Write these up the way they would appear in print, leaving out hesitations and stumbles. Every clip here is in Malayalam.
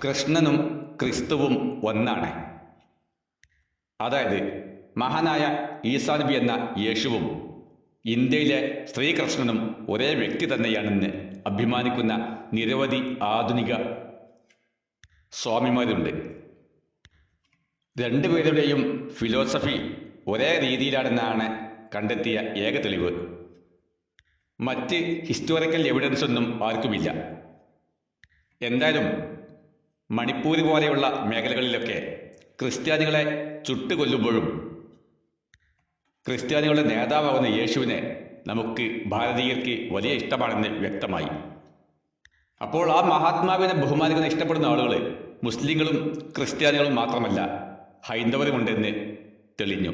കൃഷ്ണനും ക്രിസ്തുവും ഒന്നാണ്. അതായത് മഹാനായ ഈസാ നബി എന്ന യേശുവും ഇന്ത്യയിലെ ശ്രീകൃഷ്ണനും ഒരേ വ്യക്തി തന്നെയാണെന്ന് അഭിമാനിക്കുന്ന നിരവധി ആധുനിക സ്വാമിമാരുണ്ട്. രണ്ടുപേരുടെയും ഫിലോസഫി ഒരേ രീതിയിലാണെന്നാണ് കണ്ടെത്തിയ ഏക തെളിവ്. മറ്റ് ഹിസ്റ്റോറിക്കൽ എവിഡൻസ് ഒന്നും ആർക്കുമില്ല. എന്തായാലും മണിപ്പൂർ പോലെയുള്ള മേഖലകളിലൊക്കെ ക്രിസ്ത്യാനികളെ ചുട്ടുകൊല്ലുമ്പോഴും ക്രിസ്ത്യാനികളുടെ നേതാവാകുന്ന യേശുവിനെ നമുക്ക് ഭാരതീയർക്ക് വലിയ ഇഷ്ടമാണെന്ന് വ്യക്തമായി. അപ്പോൾ ആ മഹാത്മാവിനെ ബഹുമാനിക്കുന്ന ഇഷ്ടപ്പെടുന്ന ആളുകൾ മുസ്ലിങ്ങളും ക്രിസ്ത്യാനികളും മാത്രമല്ല, ഹൈന്ദവരുമുണ്ടെന്ന് തെളിഞ്ഞു.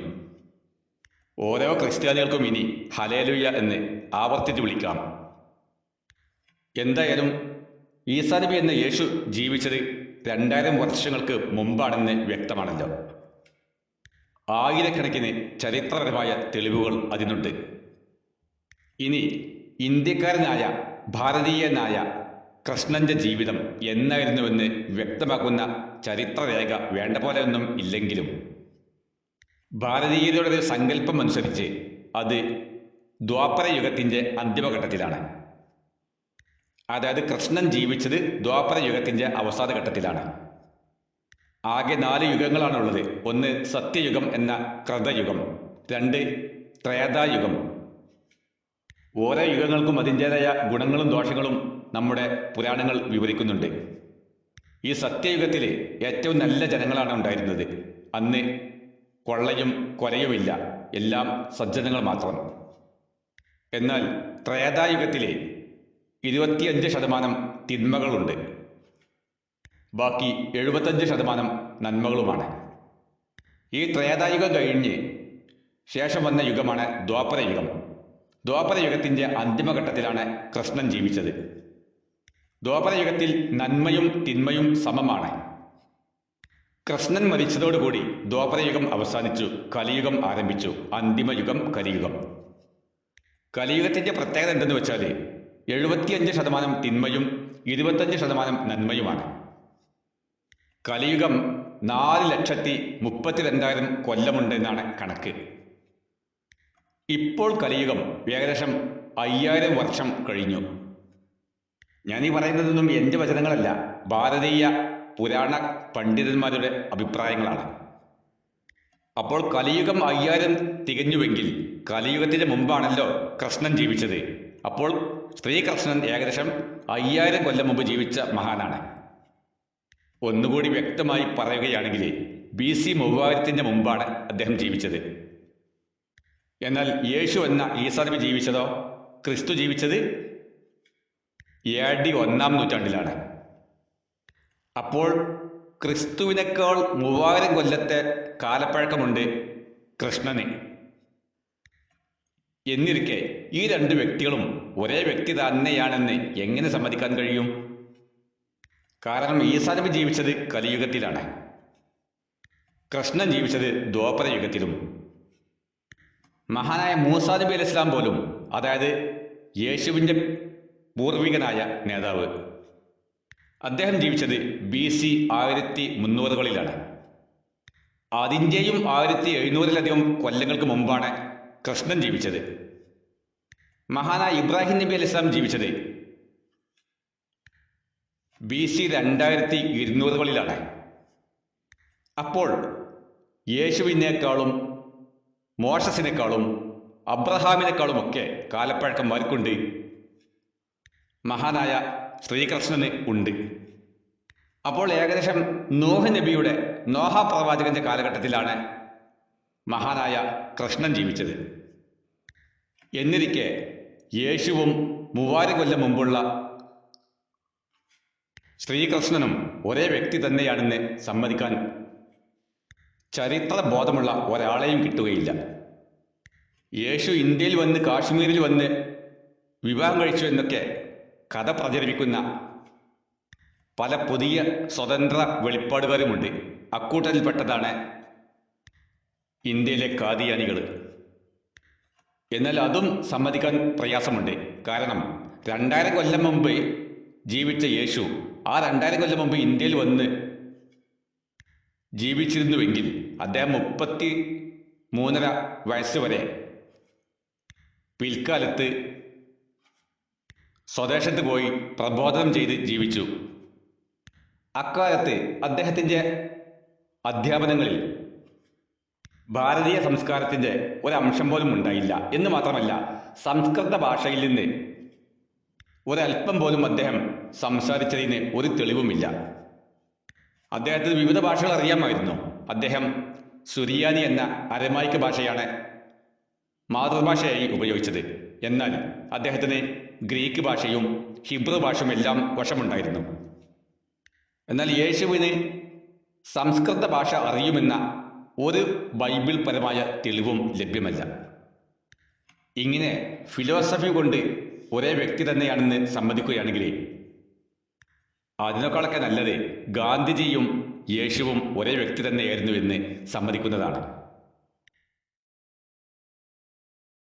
ഓരോ ക്രിസ്ത്യാനികൾക്കും ഇനി ഹല്ലേലൂയ എന്ന് ആവർത്തിച്ച് വിളിക്കാം. എന്തായാലും ഈസാ നബി എന്ന യേശു ജീവിച്ചത് 2000 വർഷങ്ങൾക്ക് മുമ്പാണെന്ന് വ്യക്തമാണല്ലോ. ആയിരക്കണക്കിന് ചരിത്രപരമായ തെളിവുകൾ അതിനുണ്ട്. ഇനി ഇന്ത്യക്കാരനായ ഭാരതീയനായ കൃഷ്ണന്റെ ജീവിതം എന്നായിരുന്നുവെന്ന് വ്യക്തമാക്കുന്ന ചരിത്രരേഖ വേണ്ട പോലെയൊന്നും ഇല്ലെങ്കിലും ഭാരതീയരുടെ ഒരു സങ്കല്പം അനുസരിച്ച് അത് ദ്വാപര യുഗത്തിൻ്റെ അന്തിമഘട്ടത്തിലാണ്. അതായത് കൃഷ്ണൻ ജീവിച്ചത് ദ്വാപര യുഗത്തിൻ്റെ അവസാന ഘട്ടത്തിലാണ്. ആകെ 4 യുഗങ്ങളാണുള്ളത്. 1 സത്യയുഗം എന്ന കൃതയുഗം, 2 ത്രേതായുഗം. ഓരോ യുഗങ്ങൾക്കും അതിൻ്റേതായ ഗുണങ്ങളും ദോഷങ്ങളും നമ്മുടെ പുരാണങ്ങൾ വിവരിക്കുന്നുണ്ട്. ഈ സത്യയുഗത്തിൽ ഏറ്റവും നല്ല ജനങ്ങളാണ് ഉണ്ടായിരുന്നത്. അന്ന് കൊള്ളയും കൊലയുമില്ല, എല്ലാം സജ്ജനങ്ങൾ മാത്രം. എന്നാൽ ത്രേതായുഗത്തിൽ 25% തിന്മകളുണ്ട്, ബാക്കി 75% നന്മകളുമാണ്. ഈ ത്രേതായുഗം കഴിഞ്ഞ് ശേഷം വന്ന യുഗമാണ് ദ്വാപരയുഗം. ദ്വാപരയുഗത്തിൻ്റെ അന്തിമഘട്ടത്തിലാണ് കൃഷ്ണൻ ജീവിച്ചത്. ദ്വാപരയുഗത്തിൽ നന്മയും തിന്മയും സമമാണ്. കൃഷ്ണൻ മരിച്ചതോടുകൂടി ദ്വാപരയുഗം അവസാനിച്ചു, കലിയുഗം ആരംഭിച്ചു. അന്തിമയുഗം കലിയുഗം. കലിയുഗത്തിൻ്റെ പ്രത്യേകത എന്തെന്ന് വെച്ചാൽ 75% തിന്മയും 25% നന്മയുമാണ്. കലിയുഗം 4,32,000 കൊല്ലമുണ്ട് എന്നാണ് കണക്ക്. ഇപ്പോൾ കലിയുഗം ഏകദേശം 5000 വർഷം കഴിഞ്ഞു. ഞാനീ പറയുന്നതൊന്നും എൻ്റെ വചനങ്ങളല്ല, ഭാരതീയ പുരാണ പണ്ഡിതന്മാരുടെ അഭിപ്രായങ്ങളാണ്. അപ്പോൾ കലിയുഗം 5000 തികഞ്ഞുവെങ്കിൽ കലിയുഗത്തിന് മുമ്പാണല്ലോ കൃഷ്ണൻ ജീവിച്ചത്. അപ്പോൾ ശ്രീകൃഷ്ണൻ ഏകദേശം 5000 കൊല്ലം മുമ്പ് ജീവിച്ച മഹാനാണ്. ഒന്നുകൂടി വ്യക്തമായി പറയുകയാണെങ്കിൽ BC 3000 മുമ്പാണ് അദ്ദേഹം ജീവിച്ചത്. എന്നാൽ യേശു എന്ന ഈസാ നബി ജീവിച്ചതോ, ക്രിസ്തു ജീവിച്ചത് AD 1-ാം നൂറ്റാണ്ടിലാണ്. അപ്പോൾ ക്രിസ്തുവിനേക്കാൾ 3000 കൊല്ലത്തെ കാലപ്പഴക്കമുണ്ട് കൃഷ്ണന്. എന്നിരിക്കെ ഈ 2 വ്യക്തികളും ഒരേ വ്യക്തി തന്നെയാണെന്ന് എങ്ങനെ സമ്മതിക്കാൻ കഴിയും? കാരണം ഈസാ നബി ജീവിച്ചത് കലിയുഗത്തിലാണ്, കൃഷ്ണൻ ജീവിച്ചത് ദ്വാപര യുഗത്തിലും. മഹാനായ മൂസാ നബി അലൈഹി സ്വലാം പോലും, അതായത് യേശുവിൻ്റെ പൂർവികനായ നേതാവ്, അദ്ദേഹം ജീവിച്ചത് BC 1300-കളിലാണ്. അതിൻ്റെയും 1700-ലധികം കൊല്ലങ്ങൾക്ക് മുമ്പാണ് കൃഷ്ണൻ ജീവിച്ചത്. മഹാനായ ഇബ്രാഹിം നബി അലൈഹി സ്വലാം ജീവിച്ചത് BC 2200-കളിലാണ്. അപ്പോൾ യേശുവിനേക്കാളും മോശസിനേക്കാളും അബ്രഹാമിനേക്കാളുമൊക്കെ കാലപ്പഴക്കം ആർക്കുണ്ട്? മഹാനായ ശ്രീകൃഷ്ണന് ഉണ്ട്. അപ്പോൾ ഏകദേശം നോഹ നബിയുടെ, നോഹ പ്രവാചകന്റെ കാലഘട്ടത്തിലാണ് മഹാനായ കൃഷ്ണൻ ജീവിച്ചത്. എന്നിരിക്കെ യേശുവും 3000 കൊല്ലം മുമ്പുള്ള ശ്രീകൃഷ്ണനും ഒരേ വ്യക്തി തന്നെയാണെന്ന് സമ്മതിക്കാൻ ചരിത്ര ബോധമുള്ള ഒരാളെയും കിട്ടുകയില്ല. യേശു ഇന്ത്യയിൽ വന്ന് കാശ്മീരിൽ വന്ന് വിവാഹം കഴിച്ചു എന്നൊക്കെ കഥ പ്രചരിപ്പിക്കുന്ന പല പുതിയ സ്വതന്ത്ര വെളിപ്പാടുകാരുമുണ്ട്. അക്കൂട്ടത്തിൽപ്പെട്ടതാണ് ഇന്ത്യയിലെ കാദിയാനികൾ. എന്നാൽ അതും സമ്മതിക്കാൻ പ്രയാസമുണ്ട്. കാരണം 2000 കൊല്ലം മുമ്പ് ജീവിച്ച യേശു ആ 2000 കൊല്ലം മുമ്പ് ഇന്ത്യയിൽ വന്ന് ജീവിച്ചിരുന്നുവെങ്കിൽ അദ്ദേഹം 33.5 വയസ്സ് വരെ പിൽക്കാലത്ത് സ്വദേശത്ത് പോയി പ്രബോധനം ചെയ്ത് ജീവിച്ചു. അക്കാലത്ത് അദ്ദേഹത്തിൻ്റെ അധ്യാപനങ്ങളിൽ ഭാരതീയ സംസ്കാരത്തിൻ്റെ ഒരംശം പോലും ഉണ്ടായില്ല എന്ന് മാത്രമല്ല, സംസ്കൃത ഭാഷയിൽ നിന്ന് ഒരല്പം പോലും അദ്ദേഹം സംസാരിച്ചതിന് ഒരു തെളിവുമില്ല. അദ്ദേഹത്തിന് വിവിധ ഭാഷകൾ അറിയാമായിരുന്നു. അദ്ദേഹം സുറിയാനി എന്ന അരമായിക്ക് ഭാഷയാണ് മാതൃഭാഷയായി ഉപയോഗിച്ചത്. എന്നാൽ അദ്ദേഹത്തിന് ഗ്രീക്ക് ഭാഷയും ഹിബ്രു ഭാഷയും എല്ലാം വശമുണ്ടായിരുന്നു. എന്നാൽ യേശുവിന് സംസ്കൃത ഭാഷ അറിയുമെന്ന ഒരു ബൈബിൾ പരമായ തെളിവും ലഭ്യമല്ല. ഇങ്ങനെ ഫിലോസഫി കൊണ്ട് ഒരേ വ്യക്തി തന്നെയാണെന്ന് സമ്മതിക്കുകയാണെങ്കിൽ അതിനേക്കാളൊക്കെ നല്ലത് ഗാന്ധിജിയും യേശുവും ഒരേ വ്യക്തി തന്നെയായിരുന്നു എന്ന് സമ്മതിക്കുന്നതാണ്.